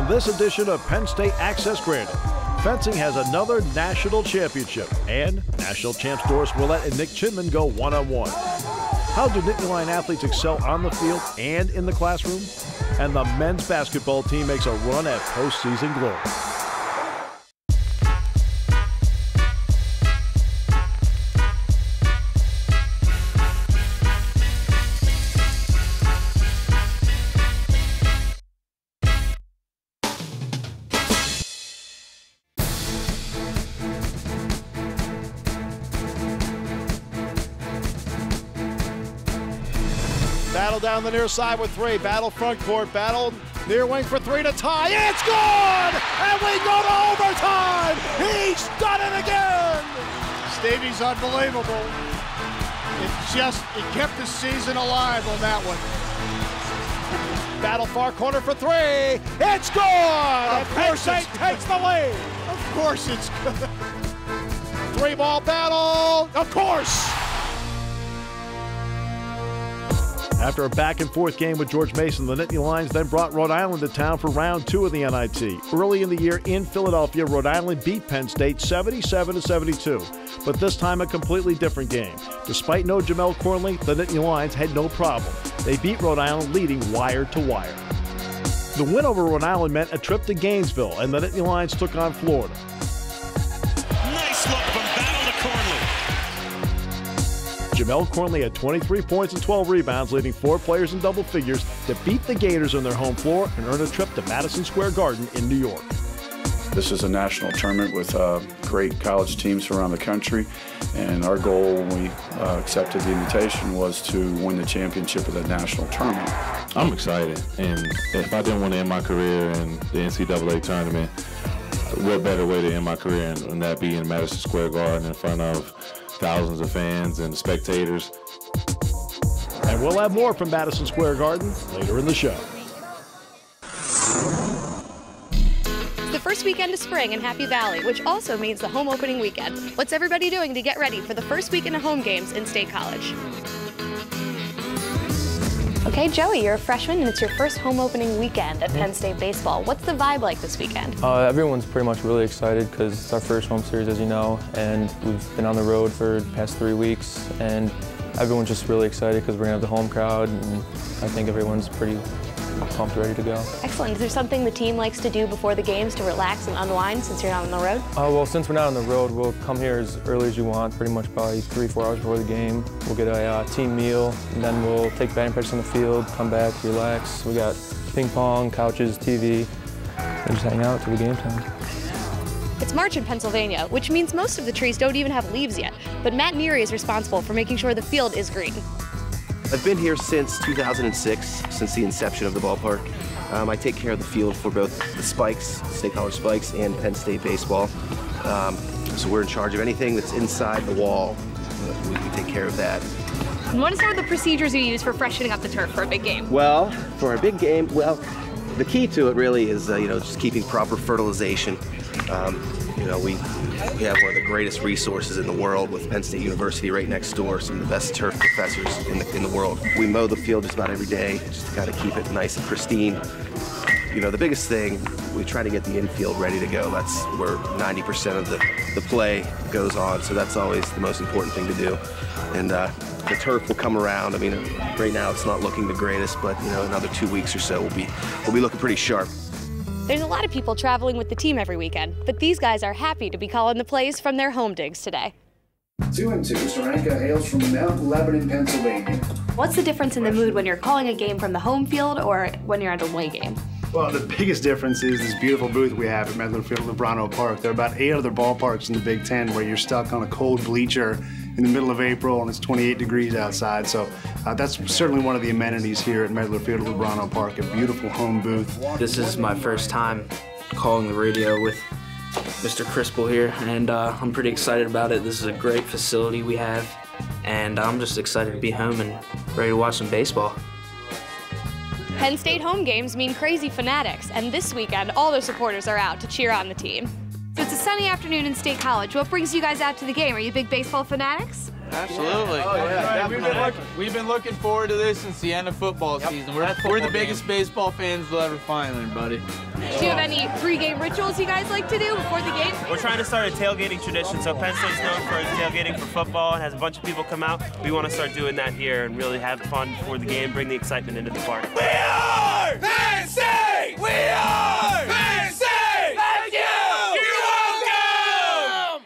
this edition of Penn State Access Granted. Fencing has another national championship, and national champs Doris, Willette, and Nick Chinman go one-on-one. How do Nittany Lion athletes excel on the field and in the classroom? And the men's basketball team makes a run at postseason glory. Battle down the near side with three. Battle front court. Battle near wing for three to tie. It's good! And we go to overtime! He's done it again! Stevie's unbelievable. It kept the season alive on that one. Battle far corner for three. It's good! And Penn State takes the lead. Of course it's good. Three-ball battle. Of course! After a back-and-forth game with George Mason, the Nittany Lions then brought Rhode Island to town for round 2 of the NIT. Early in the year in Philadelphia, Rhode Island beat Penn State 77-72, but this time a completely different game. Despite no Jamel Cornley, the Nittany Lions had no problem. They beat Rhode Island leading wire to wire. The win over Rhode Island meant a trip to Gainesville, and the Nittany Lions took on Florida. Nice look from Battle to Cornley. Jamel Cornley had 23 points and 12 rebounds, leading 4 players in double figures to beat the Gators on their home floor and earn a trip to Madison Square Garden in New York. This is a national tournament with great college teams from around the country, and our goal when we accepted the invitation was to win the championship of the national tournament. I'm excited, and if I didn't want to end my career in the NCAA tournament, what better way to end my career than that be in Madison Square Garden in front of thousands of fans and spectators. And we'll have more from Madison Square Garden later in the show. It's the first weekend of spring in Happy Valley, which also means the home opening weekend. What's everybody doing to get ready for the first weekend of home games in State College? Okay, Joey, you're a freshman and it's your first home opening weekend at Penn State baseball. What's the vibe like this weekend? Everyone's pretty much really excited because it's our first home series, as you know, and we've been on the road for the past 3 weeks, and everyone's just really excited because we're going to have the home crowd, and I think everyone's pretty pumped, ready to go. Excellent. Is there something the team likes to do before the games to relax and unwind since you're not on the road? Well, since we're not on the road, we'll come here as early as you want, pretty much probably 3-4 hours before the game. We'll get a team meal, and then we'll take batting practice on the field, come back, relax. We got ping pong, couches, TV, and just hang out till the game time. It's March in Pennsylvania, which means most of the trees don't even have leaves yet, but Matt Neary is responsible for making sure the field is green. I've been here since 2006, since the inception of the ballpark. I take care of the field for both the Spikes, State College Spikes, and Penn State baseball. So we're in charge of anything that's inside the wall. We take care of that. And what are some of the procedures you use for freshening up the turf for a big game? Well, for a big game, the key to it really is just keeping proper fertilization. We have one of the greatest resources in the world with Penn State University right next door, some of the best turf professors in the world. We mow the field just about every day, just to kind of keep it nice and pristine. The biggest thing, we try to get the infield ready to go. That's where 90% of the play goes on, so that's always the most important thing to do. And the turf will come around. I mean, right now it's not looking the greatest, but another 2 weeks or so we'll be looking pretty sharp. There's a lot of people traveling with the team every weekend, but these guys are happy to be calling the plays from their home digs today. 2-2, Soranka hails from Mount Lebanon, Pennsylvania. What's the difference in the mood when you're calling a game from the home field or when you're at a away game? Well, the biggest difference is this beautiful booth we have at Medler Field at Lebrano Park. There are about 8 other ballparks in the Big Ten where you're stuck on a cold bleacher in the middle of April and it's 28 degrees outside. So that's certainly one of the amenities here at Medler Field at Lebrano Park, a beautiful home booth. This is my first time calling the radio with Mr. Crispell here, and I'm pretty excited about it. This is a great facility we have, and I'm just excited to be home and ready to watch some baseball. Penn State home games mean crazy fanatics, and this weekend all their supporters are out to cheer on the team. So it's a sunny afternoon in State College. What brings you guys out to the game? Are you big baseball fanatics? Absolutely. Oh, yeah, We've been looking forward to this since the end of football season. We're the biggest baseball fans we'll ever find, buddy. Do you have any pre-game rituals you guys like to do before the game? We're trying to start a tailgating tradition. So Penn State's known for its tailgating for football and has a bunch of people come out. We want to start doing that here and really have fun before the game, bring the excitement into the park. We are Penn State! We are Penn State! Thank you! You're welcome!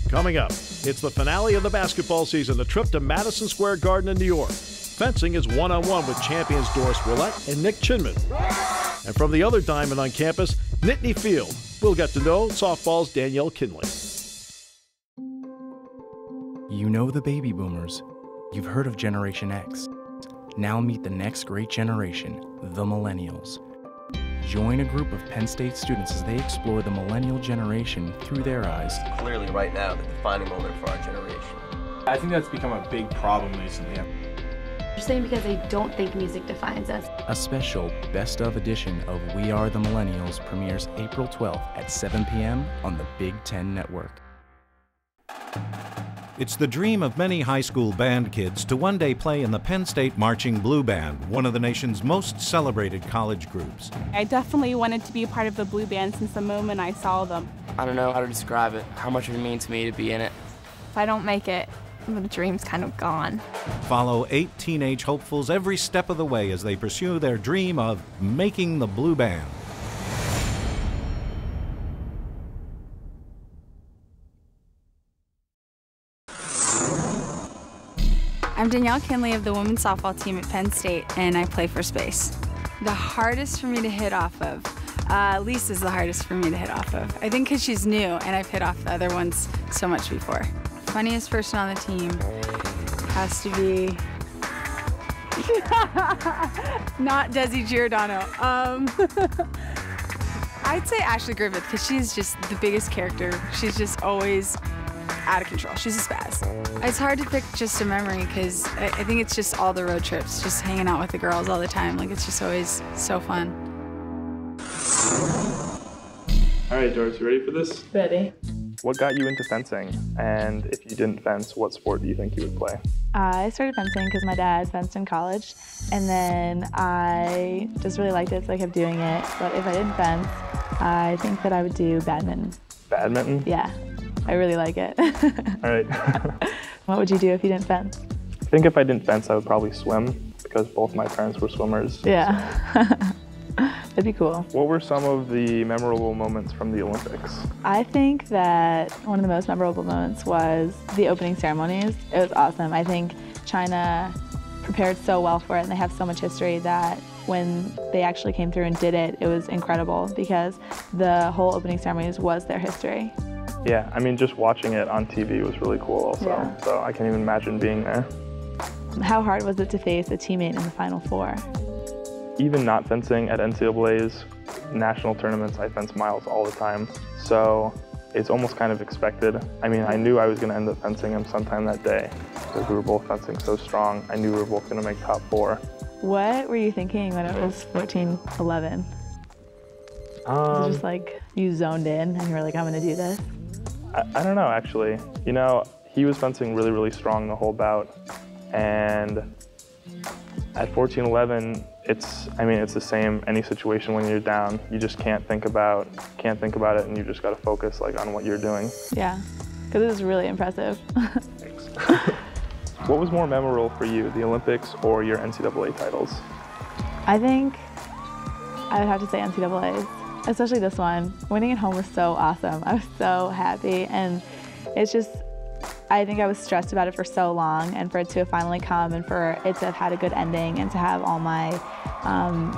Coming up, it's the finale of the basketball season, the trip to Madison Square Garden in New York. Fencing is one-on-one with champions Doris Willette and Nick Chinman. And from the other diamond on campus, Nittany Field, we'll get to know softball's Danielle Kinley. You know the baby boomers. You've heard of Generation X. Now meet the next great generation, the millennials. Join a group of Penn State students as they explore the millennial generation through their eyes. Clearly right now, the defining moment for our generation. I think that's become a big problem recently. You're saying because I don't think music defines us. A special best of edition of We Are the Millennials premieres April 12th at 7 p.m. on the Big Ten Network. It's the dream of many high school band kids to one day play in the Penn State Marching Blue Band, one of the nation's most celebrated college groups. I definitely wanted to be a part of the Blue Band since the moment I saw them. I don't know how to describe it, how much it would mean to me to be in it. If I don't make it, the dream's kind of gone. Follow 8 teenage hopefuls every step of the way as they pursue their dream of making the Blue Band. I'm Danielle Kinley of the women's softball team at Penn State, and I play for space. The hardest for me to hit off of, Lisa's the hardest for me to hit off of. I think because she's new, and I've hit off the other ones so much before. Funniest person on the team has to be not Desi Giordano. I'd say Ashley Griffith because she's just the biggest character. She's just always out of control. She's a spaz. It's hard to pick just a memory because I think it's just all the road trips, just hanging out with the girls all the time. Like, it's just always so fun. All right, Doris, you ready for this? Ready. What got you into fencing? And if you didn't fence, what sport do you think you would play? I started fencing because my dad fenced in college, and then I just really liked it, so I kept doing it. But if I didn't fence, I think that I would do badminton. Badminton? Yeah, I really like it. All right. What would you do if you didn't fence? I think if I didn't fence, I would probably swim because both my parents were swimmers. Yeah. That'd be cool. What were some of the memorable moments from the Olympics? I think that one of the most memorable moments was the opening ceremonies. It was awesome. I think China prepared so well for it, and they have so much history that when they actually came through and did it, it was incredible because the whole opening ceremonies was their history. Yeah, I mean, just watching it on TV was really cool also, Yeah. So I can't even imagine being there. How hard was it to face a teammate in the Final Four? Even not fencing at NCAA's national tournaments, I fence miles all the time. So it's almost kind of expected. I mean, I knew I was going to end up fencing him sometime that day because we were both fencing so strong. I knew we were both going to make top 4. What were you thinking when it was 14-11? Was it just like you zoned in and you were like, I'm going to do this? I don't know, actually. You know, he was fencing really, really strong the whole bout. And at 14-11, it's the same any situation when you're down. You just can't think about it, and you just got to focus like on what you're doing. Yeah, because it was really impressive. Thanks. What was more memorable for you, the Olympics or your NCAA titles? I think I would have to say NCAAs, especially this one. Winning at home was so awesome. I was so happy, and it's just, I think I was stressed about it for so long, and for it to have finally come and for it to have had a good ending and to have all my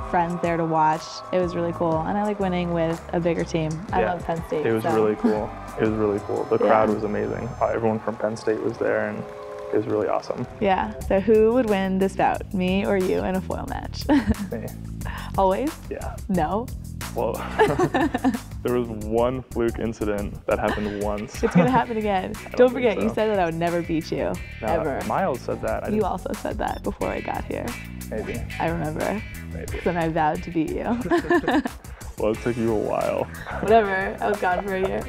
friends there to watch, it was really cool. And I like winning with a bigger team. I love Penn State. It was really cool. It was really cool. The crowd was amazing. Everyone from Penn State was there, and it was really awesome. Yeah, so who would win this bout, me or you in a foil match? Me. Always? Yeah. No? Well, there was one fluke incident that happened once. It's gonna happen again. Don't forget, so. you said that I would never beat you, ever. Miles said that. You also said that before I got here. Maybe. I remember. Maybe. Then I vowed to beat you. Well, it took you a while. Whatever, I was gone for a year.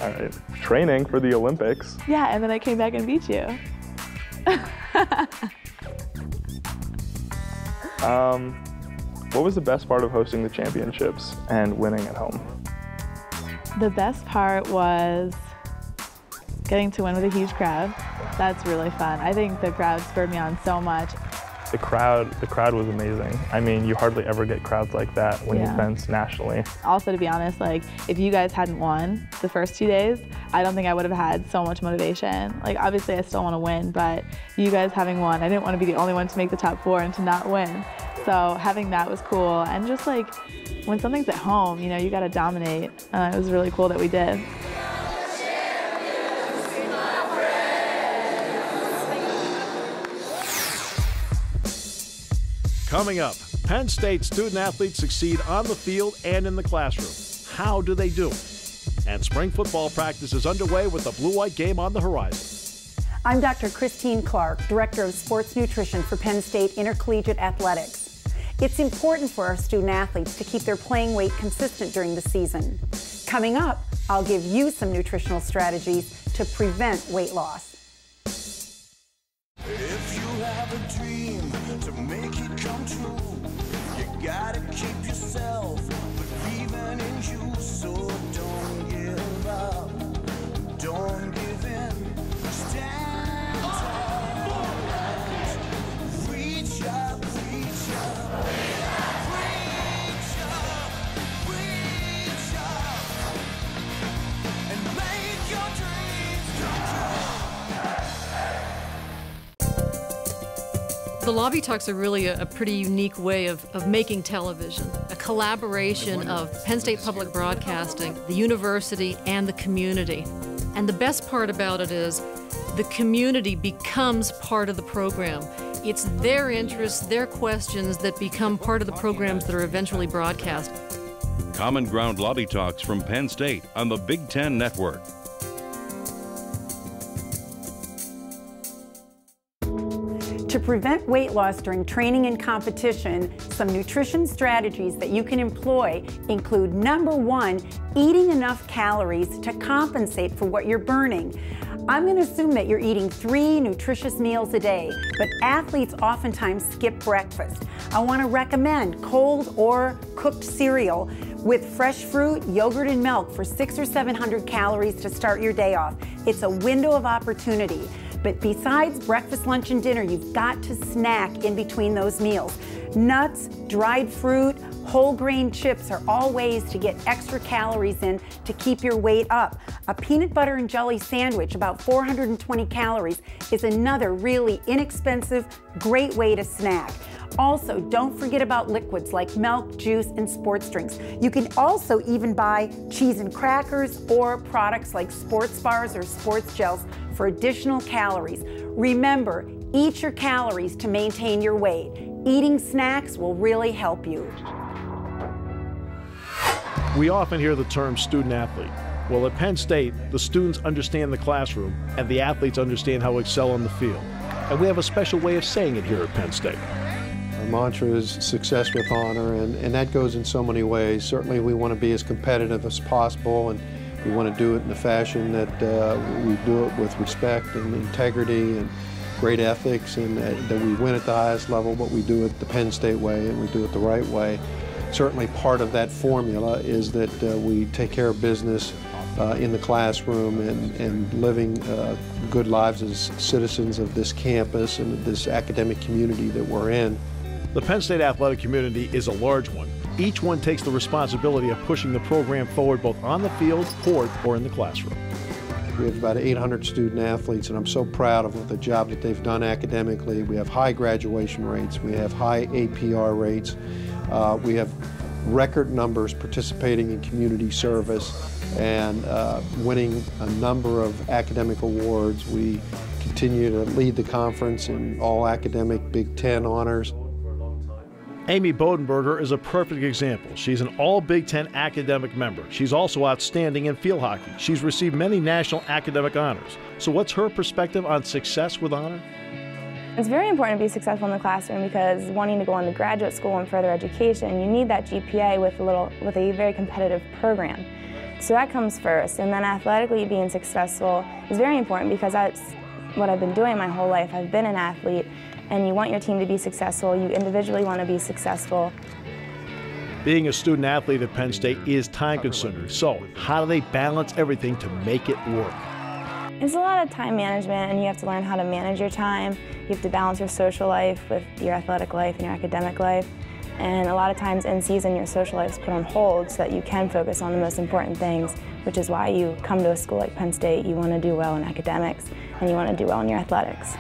All right. Training for the Olympics. Yeah, and then I came back and beat you. What was the best part of hosting the championships and winning at home? The best part was getting to win with a huge crowd. That's really fun. I think the crowd spurred me on so much. The crowd was amazing. I mean, you hardly ever get crowds like that when you fence nationally. Also, to be honest, like, if you guys hadn't won the first 2 days, I don't think I would have had so much motivation. Like, obviously I still want to win, but you guys having won, I didn't want to be the only one to make the top 4 and to not win. So having that was cool. And just like, when something's at home, you know, you got to dominate. It was really cool that we did. Coming up, Penn State student-athletes succeed on the field and in the classroom. How do they do it? And spring football practice is underway with the blue-white game on the horizon. I'm Dr. Christine Clark, Director of Sports Nutrition for Penn State Intercollegiate Athletics. It's important for our student-athletes to keep their playing weight consistent during the season. Coming up, I'll give you some nutritional strategies to prevent weight loss. If you have a dream to make it come true, you gotta keep yourself believing in you. So don't give up, don't give in, stand tall, reach up, reach up, reach up, reach up, and make your dreams come true. The Lobby Talks are really a pretty unique way of making television, a collaboration of Penn State Public Broadcasting, the university, and the community. And the best part about it is the community becomes part of the program. It's their interests, their questions that become part of the programs that are eventually broadcast. Common Ground Lobby Talks from Penn State on the Big Ten Network. To prevent weight loss during training and competition, some nutrition strategies that you can employ include: number 1, eating enough calories to compensate for what you're burning. I'm going to assume that you're eating 3 nutritious meals a day, but athletes oftentimes skip breakfast. I want to recommend cold or cooked cereal with fresh fruit, yogurt, and milk for 600 or 700 calories to start your day off. It's a window of opportunity. But besides breakfast, lunch, and dinner, you've got to snack in between those meals. Nuts, dried fruit, whole grain chips are all ways to get extra calories in to keep your weight up. A peanut butter and jelly sandwich, about 420 calories, is another really inexpensive, great way to snack. Also, don't forget about liquids like milk, juice, and sports drinks. You can also even buy cheese and crackers or products like sports bars or sports gels for additional calories. Remember, eat your calories to maintain your weight. Eating snacks will really help you. We often hear the term student athlete. Well, at Penn State, the students understand the classroom and the athletes understand how to excel on the field. And we have a special way of saying it here at Penn State. Our mantra is success with honor, and that goes in so many ways. Certainly we want to be as competitive as possible, and we want to do it in a fashion that we do it with respect and integrity and great ethics, and that we win at the highest level, but we do it the Penn State way, and we do it the right way. Certainly part of that formula is that we take care of business in the classroom and living good lives as citizens of this campus and this academic community that we're in. The Penn State athletic community is a large one. Each one takes the responsibility of pushing the program forward both on the field, court, or in the classroom. We have about 800 student athletes, and I'm so proud of the job that they've done academically. We have high graduation rates. We have high APR rates. We have record numbers participating in community service and winning a number of academic awards. We continue to lead the conference in all academic Big Ten honors. Amy Bodenberger is a perfect example. She's an all Big Ten academic member. She's also outstanding in field hockey. She's received many national academic honors. So what's her perspective on success with honor? It's very important to be successful in the classroom because wanting to go on to graduate school and further education, you need that GPA with a very competitive program. So that comes first, and then athletically being successful is very important because that's what I've been doing my whole life. I've been an athlete, and you want your team to be successful, you individually want to be successful. Being a student athlete at Penn State is time-consuming, so how do they balance everything to make it work? It's a lot of time management, and you have to learn how to manage your time. You have to balance your social life with your athletic life and your academic life. And a lot of times in season, your social life is put on hold so that you can focus on the most important things, which is why you come to a school like Penn State. You want to do well in academics, and you want to do well in your athletics.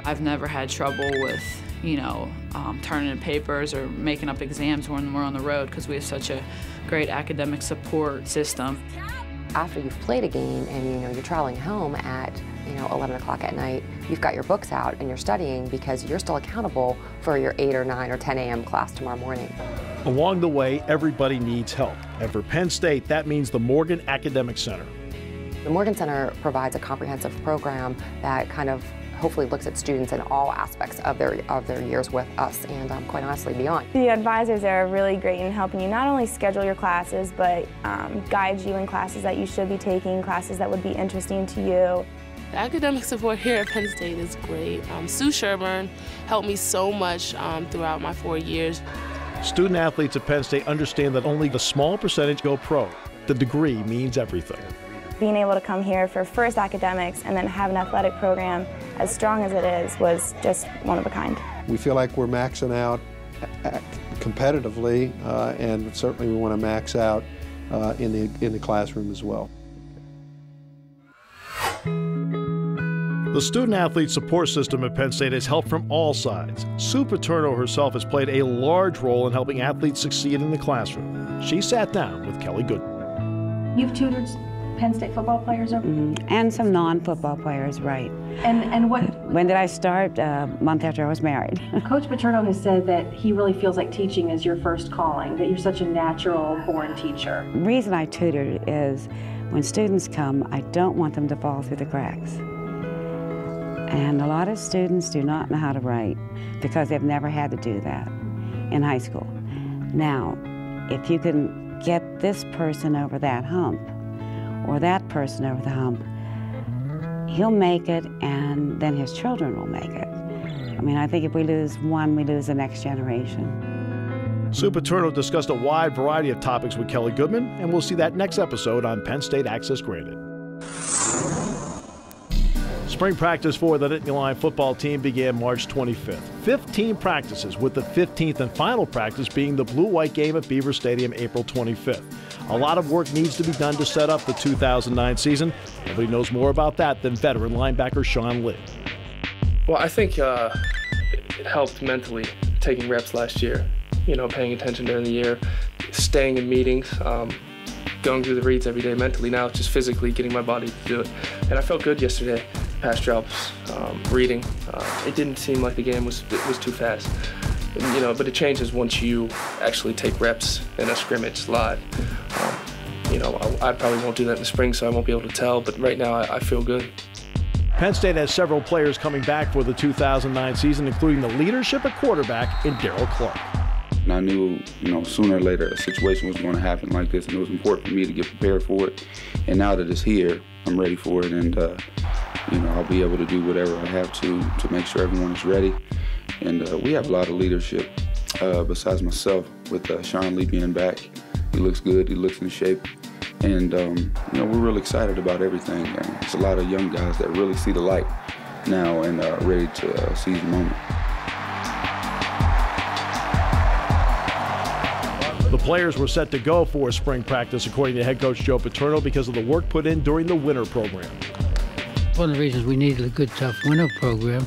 I've never had trouble with, turning in papers or making up exams when we're on the road because we have such a great academic support system. After you've played a game and you're traveling home at 11 o'clock at night, you've got your books out and you're studying because you're still accountable for your 8 or 9 or 10 a.m. class tomorrow morning. Along the way, everybody needs help. And for Penn State, that means the Morgan Academic Center. The Morgan Center provides a comprehensive program that kind of hopefully looks at students in all aspects of their years with us and quite honestly beyond. The advisors are really great in helping you not only schedule your classes, but guide you in classes that you should be taking, classes that would be interesting to you. The academic support here at Penn State is great. Sue Sherburne helped me so much throughout my 4 years. Student athletes at Penn State understand that only a small percentage go pro. The degree means everything. Being able to come here for first academics and then have an athletic program as strong as it is was just one of a kind. We feel like we're maxing out competitively, and certainly we want to max out in the classroom as well. The student-athlete support system at Penn State has help from all sides. Sue Paterno herself has played a large role in helping athletes succeed in the classroom. She sat down with Kelly Goodman. You've tutored Penn State football players over? And some non-football players, right. And what? When did I start? A month after I was married. Coach Paterno has said that he really feels like teaching is your first calling, that you're such a natural-born teacher. The reason I tutor is when students come, I don't want them to fall through the cracks. And a lot of students do not know how to write because they've never had to do that in high school. Now, if you can get this person over that hump, or that person over the hump, he'll make it, and then his children will make it. I mean, I think if we lose one, we lose the next generation. Sue Paterno discussed a wide variety of topics with Kelly Goodman, and we'll see that next episode on Penn State Access Granted. Spring practice for the Nittany Lion football team began March 25th. 15 practices, with the 15th and final practice being the blue-white game at Beaver Stadium April 25th. A lot of work needs to be done to set up the 2009 season. Nobody knows more about that than veteran linebacker Sean Lee. Well, I think it helped mentally taking reps last year. Paying attention during the year, staying in meetings, going through the reads every day mentally. Now it's just physically getting my body to do it. And I felt good yesterday. Pass drops, reading. It didn't seem like the game was too fast. But it changes once you actually take reps in a scrimmage live. I probably won't do that in the spring, so I won't be able to tell, but right now I feel good. Penn State has several players coming back for the 2009 season, including the leadership at quarterback in Darryl Clark. And I knew, sooner or later a situation was going to happen like this, and it was important for me to get prepared for it. And now that it's here, I'm ready for it, and I'll be able to do whatever I have to make sure everyone is ready. And we have a lot of leadership besides myself, with Sean Lee being back. He looks good, he looks in shape. And, we're really excited about everything. There's a lot of young guys that really see the light now and are ready to seize the moment. The players were set to go for spring practice, according to head coach Joe Paterno, because of the work put in during the winter program. One of the reasons we needed a good, tough winter program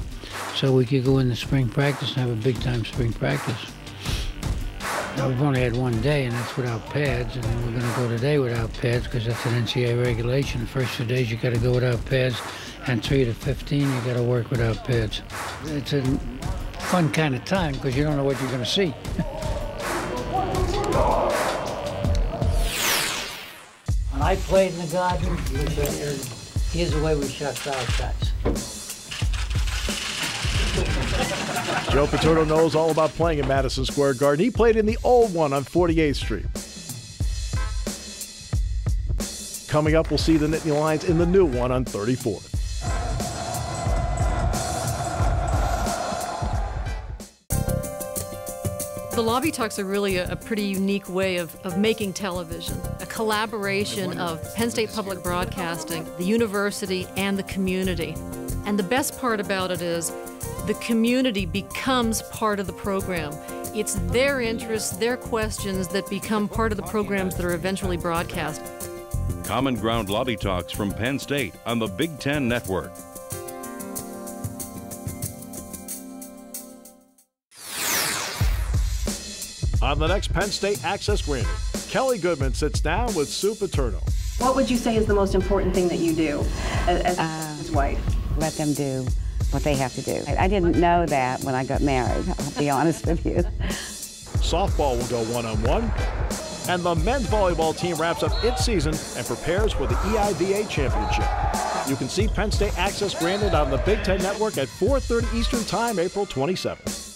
so we could go into spring practice and have a big-time spring practice. Now, we've only had one day, and that's without pads, and we're going to go today without pads because that's an NCAA regulation. The first 2 days you got to go without pads, and 3 to 15 you got to work without pads. It's a fun kind of time because you don't know what you're going to see. When I played in the Garden, here's the way we shot foul shots. Joe Paterno knows all about playing in Madison Square Garden. He played in the old one on 48th Street. Coming up, we'll see the Nittany Lions in the new one on 34th. The Lobby Talks are really a pretty unique way of making television, a collaboration of Penn State Public Broadcasting, the university, and the community. And the best part about it is the community becomes part of the program. It's their interests, their questions that become part of the programs that are eventually broadcast. Common Ground Lobby Talks from Penn State on the Big Ten Network. On the next Penn State Access Granted, Kelly Goodman sits down with Sue Paterno. What would you say is the most important thing that you do as his wife? Let them do what they have to do. I didn't know that when I got married, I'll be honest with you. Softball will go one-on-one, and the men's volleyball team wraps up its season and prepares for the EIVA Championship. You can see Penn State Access Granted on the Big Ten Network at 4:30 Eastern Time, April 27th.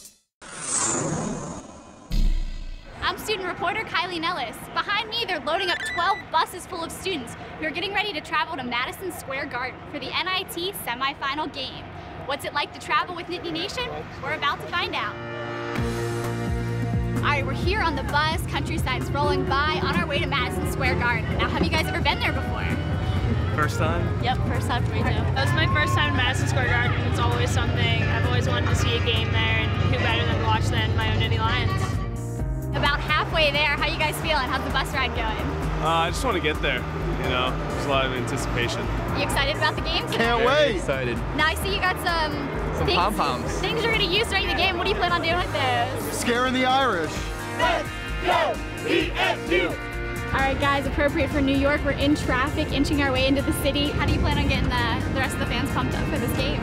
I'm student reporter Kylie Nellis. Behind me, they're loading up 12 buses full of students who are getting ready to travel to Madison Square Garden for the NIT semifinal game. What's it like to travel with Nittany Nation? We're about to find out. All right, we're here on the bus, countryside's rolling by, on our way to Madison Square Garden. Now, have you guys ever been there before? First time? Yep, first time for me too. That was my first time in Madison Square Garden. It's always something. I've always wanted to see a game there, and who better than to watch than my own Nittany Lions. About halfway there, how you guys feeling? How's the bus ride going? I just want to get there, you know. There's a lot of anticipation. You excited about the game today? Can't wait! Excited. Now I see you got some pom-poms. Things you're going to use during the game. What do you plan on doing with those? Scaring the Irish. Let's go, PSU! All right, guys, appropriate for New York. We're in traffic, inching our way into the city. How do you plan on getting the rest of the fans pumped up for this game?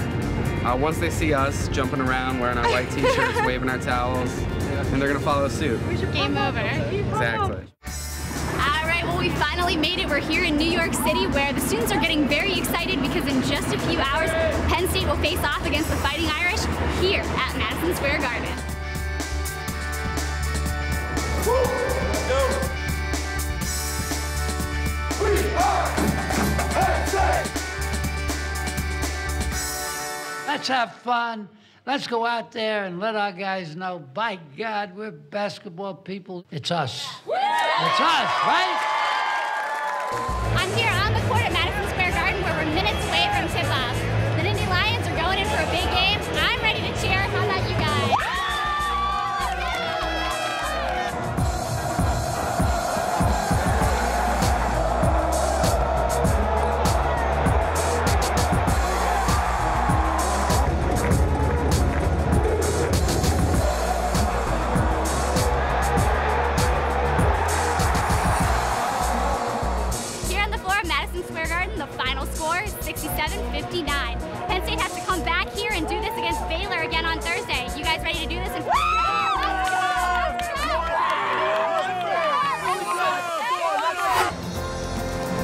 Once they see us jumping around, wearing our white t-shirts, waving our towels, and they're going to follow suit. Game over. Exactly. All right, well, we finally made it. We're here in New York City, where the students are getting very excited because in just a few hours, Penn State will face off against the Fighting Irish here at Madison Square Garden. Let's go. We are Penn State. Let's have fun. Let's go out there and let our guys know, by God, we're basketball people. It's us. It's us, right? I'm here on the court at Madison Square Garden, where we're minutes away from tip-off. The Nittany Lions are going in for a big game. I'm ready to cheer. How about you guys? The final score is 67-59. Penn State has to come back here and do this against Baylor again on Thursday. You guys ready to do this?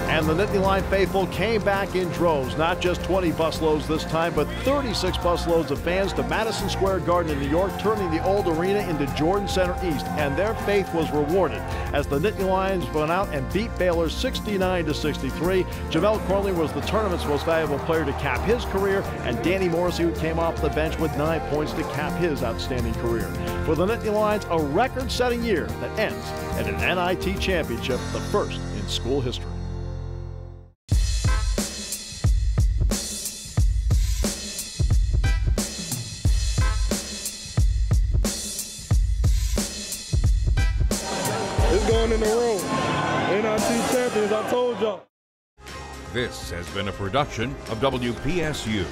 And the Nittany Lion faithful came back in droves, not just 20 busloads this time, but 36 busloads of fans to Madison Square Garden in New York, turning the old arena into Jordan Center East, and their faith was rewarded as the Nittany Lions went out and beat Baylor 69-63. Javale Corley was the tournament's most valuable player to cap his career, and Danny Morrissey, who came off the bench with 9 points to cap his outstanding career. For the Nittany Lions, a record-setting year that ends at an NIT championship, the first in school history. Going in the room. NIT champions, I told y'all. This has been a production of WPSU.